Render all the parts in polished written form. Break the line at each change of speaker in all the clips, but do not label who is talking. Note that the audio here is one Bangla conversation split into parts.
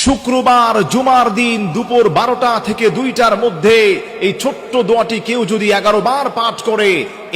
শুক্রবার জুমার দিন দুপুর 12টা থেকে 2টার মধ্যে এই ছোট্ট দোয়াটি কেউ যদি 11 বার পাঠ করে,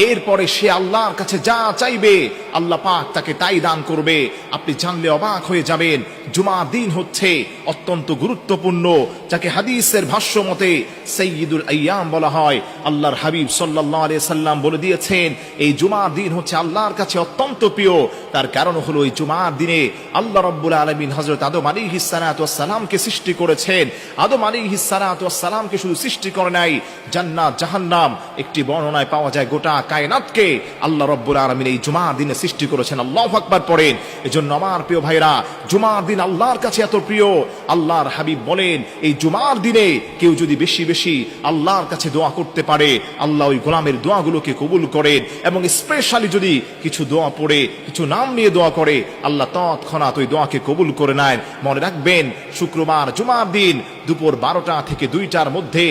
এরপরে সে আল্লাহর কাছে যা চাইবে আল্লাহ পাক তাকে তাই দান করবে। আপনি জানলে অবাক হয়ে যাবেন। জুমার দিন হচ্ছে অত্যন্ত গুরুত্বপূর্ণ, যাকে হাদিসের ভাষ্য মতে সাইয়্যিদুল আইয়াম বলা হয়। আল্লাহর হাবিব সাল্লাল্লাহু আলাইহি সাল্লাম বলে দিয়েছেন, এই জুমার দিন হচ্ছে আল্লাহর কাছে অত্যন্ত প্রিয়। তার কারণ হলো এই জুমার দিনে আল্লাহ রাব্বুল আলামিন হযরত আদম আলাইহিস সালাতু ওয়াস সালামকে সৃষ্টি করেছেন। আদম আলাইহিস সালাতু ওয়াস সালামকে শুধু সৃষ্টি করে নাই, জান্নাত জাহান্নাম, একটি বর্ণনায় পাওয়া যায় গোটা কায়নাতকে আল্লাহ রাব্বুল আলামিন এই জুমার দিনে সৃষ্টি করেছেন। আল্লাহু আকবার পড়েন। এজন্য আমার প্রিয় ভাইরা, জুমার দিন আল্লাহর কাছে এত প্রিয়। আল্লাহর হাবিব বলেন, এই জুমার দিনে কেউ যদি বেশি বেশি আল্লাহর কাছে দোয়া করতে পারে, আল্লাহ ওই গোলামের দোয়াগুলোকে কবুল করেন। এবং স্পেশালি যদি কিছু দোয়া পড়ে, কিছু নাম নিয়ে দোয়া করে, আল্লাহ তৎক্ষণাৎ ওই দোয়াকে কবুল করে নেন। মনে রাখবেন, শুক্রবার জুমার দিন দুপুর 12টা থেকে 2টার মধ্যে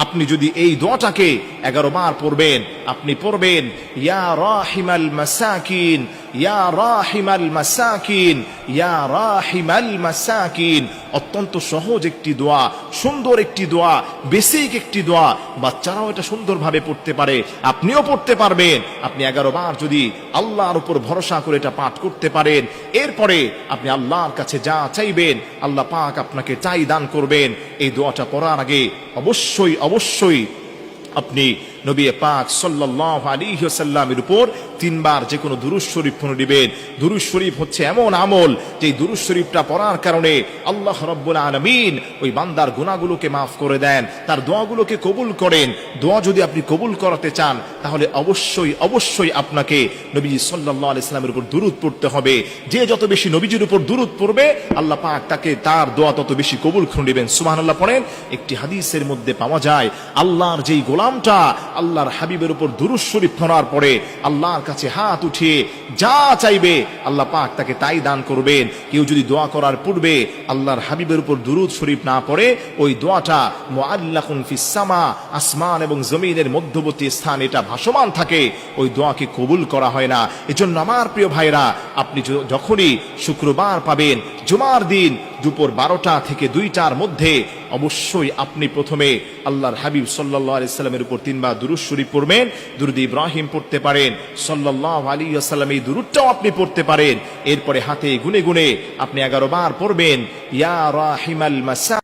আপনি যদি এই দোয়াটাকে 11 বার পড়বেন, আপনি পড়বেন, ইয়া রাহিমাল মাসাকিন, ইয়া রাহিমাল মাসাকিন, ইয়া রাহিমাল মাসাকিন। অত্যন্ত সহজ একটি দোয়া, সুন্দর একটি দোয়া, বেসিক একটি দোয়া। বাচ্চারাও এটা সুন্দরভাবে পড়তে পারে, আপনিও পড়তে পারবেন। আপনি 11 বার যদি আল্লাহর উপর ভরসা করে এটা পাঠ করতে পারেন, এরপরে আপনি আল্লাহর কাছে যা চাইবেন আল্লাহ পাক আপনাকে তাই দান করবেন। এই দোয়াটা পড়ার আগে অবশ্যই অবশ্যই আপনি নবী পাক সাল্লাল্লাহু আলাইহি ওয়াসাল্লামের উপর 3 বার যে কোনো দুরূদ শরীফ পড়িবেন। দুরূদ শরীফ হচ্ছে এমন আমল, যে দুরূদ শরীফটা পড়ার কারণে আল্লাহ রাব্বুল আলামিন ওই বান্দার গুনাহগুলোকে মাফ করে দেন, তার দোয়াগুলোকে কবুল করেন। দোয়া যদি আপনি কবুল করাতে চান, তাহলে অবশ্যই অবশ্যই আপনাকে নবীজি সাল্লাল্লাহু আলাইহি ওয়াসাল্লামের উপর দুরূদ পড়তে হবে। যে যত বেশি নবীজির উপর দুরূদ পড়বে, আল্লাহ পাক তাকে তার দোয়া তত বেশি কবুল করে নেবেন। সুবহানাল্লাহ পড়েন। একটি হাদিসের মধ্যে পাওয়া যায়, আল্লাহর যেই গোলামটা আল্লাহর হাবিবের উপর দুরূদ শরীফ পড়ার পরে আল্লাহর কাছে হাত উঠিয়ে যা চাইবে আল্লাহ পাক তাকে তাই দান করবেন। কেউ যদি দোয়া করার পূর্বে আল্লাহর হাবিবের উপর দুরূদ শরীফ না পড়ে, ওই দোয়াটা মুআল্লাকুন ফিস সামা, আসমান এবং জমিনের মধ্যবর্তী স্থান, এটা ভাসমান থাকে, ওই দোয়াকে কবুল করা হয় না। এজন্য আমার প্রিয় ভাইরা, আপনি যখনই শুক্রবার পাবেন, জুমার দিন দুপুর 12টা থেকে 2টার মধ্যে, অবশ্যই আপনি প্রথমে আল্লাহর হাবিব সাল্লাল্লাহু আলাইহি সাল্লামের উপর 3 বার দুরূদ শরীফ পড়বেন। দুরূদ ইব্রাহিম পড়তে পারেন, সাল্লাল্লাহু আলাইহি ওয়াসাল্লাম এই দুরূদটাও আপনি পড়তে পারেন। এরপরে হাতে গুনে গুনে আপনি 11 বার পড়বেন, ইয়া রাহিমাল মাসা।